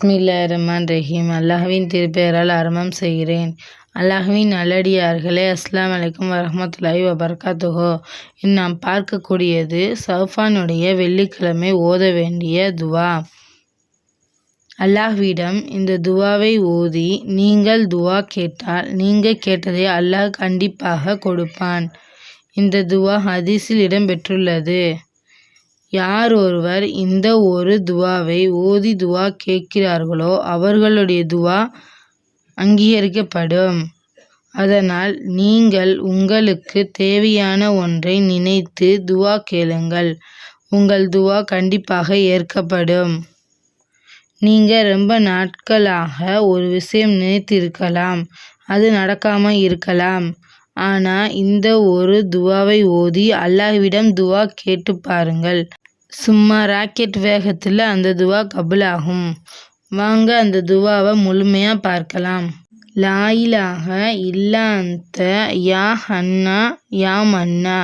பிஸ்மில்லாஹிர்ரஹ்மானிர்ரஹீம். அல்லாஹ்வின் திருப்பெயரால் ஆரம்பம் செய்கிறேன். அல்லாஹ்வின் நல்லடியார்களே, அஸ்ஸலாமு அலைக்கும் வரஹ்மத்துல்லாஹி வபரகாத்துஹு. இன்று நாம் பார்க்கக்கூடியது ஷஅபானுடைய வெள்ளிக்கிழமை ஓத வேண்டிய துவா. அல்லாஹ்விடம் இந்த துவாவை ஓதி நீங்கள் துவா கேட்டால் நீங்கள் கேட்டதை அல்லாஹ் கண்டிப்பாக கொடுப்பான். இந்த துவா ஹதீஸில் இடம்பெற்றுள்ளது. யார் ஒருவர் இந்த ஒரு துவாவை ஓதி துவா கேட்கிறார்களோ அவர்களுடைய துவா அங்கீகரிக்கப்படும். அதனால் நீங்கள் உங்களுக்கு தேவையான ஒன்றை நினைத்து துவா கேளுங்கள். உங்கள் துவா கண்டிப்பாக ஏற்கப்படும். நீங்கள் ரொம்ப நாட்களாக ஒரு விஷயம் நினைத்திருக்கலாம், அது நடக்காமல் இருக்கலாம். ஆனால் இந்த ஒரு துவாவை ஓதி அல்லாஹ்விடம் துவா கேட்டு பாருங்கள். சும்மா ராக்கெட் வேகத்தில் அந்த துவா கபூலாகும். வாங்க அந்த துவாவை முழுமையாக பார்க்கலாம். லா இலாஹ இல்லா அன்த யா ஹன்னா யா மன்னா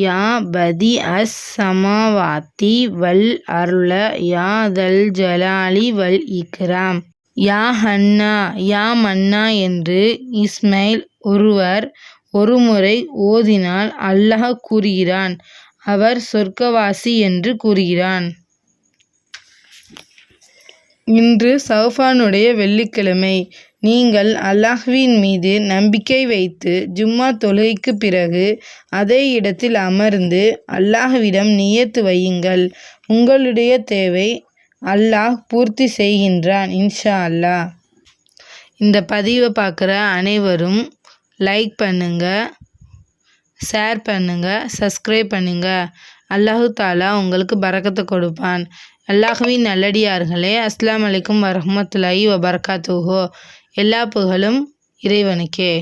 யா பதி அஸ் சமாவாத்தி வல் அருள யா தல் ஜலாலி வல் இக்ராம். யா ஹன்னா யா மன்னா என்று இஸ்மாயில் ஒருவர் ஒருமுறை ஓதினால் அல்லாஹ் கூறுகிறான், அவர் சொர்க்கவாசி என்று கூறுகிறான். இன்று ஷஅபானுடைய வெள்ளிக்கிழமை. நீங்கள் அல்லாஹ்வின் மீது நம்பிக்கை வைத்து ஜும்மா தொழுகைக்கு பிறகு அதே இடத்தில் அமர்ந்து அல்லாஹ்விடம் நியத்து வையுங்கள். உங்களுடைய தேவை அல்லாஹ் பூர்த்தி செய்கின்றான் இன்ஷா அல்லாஹ். இந்த பதிவை பார்க்குற அனைவரும் லைக் பண்ணுங்கள், ஷேர் பண்ணுங்கள், சப்ஸ்கிரைப் பண்ணுங்கள். அல்லாஹு தாலா உங்களுக்கு பரக்கத்தை கொடுப்பான். அல்லாஹ்வின் நல்லடியார்களே, அஸ்ஸலாமு அலைக்கும் வரஹ்மத்துல்லாஹி வபரகாத்துஹு. எல்லா புகழும் இறைவனுக்கே.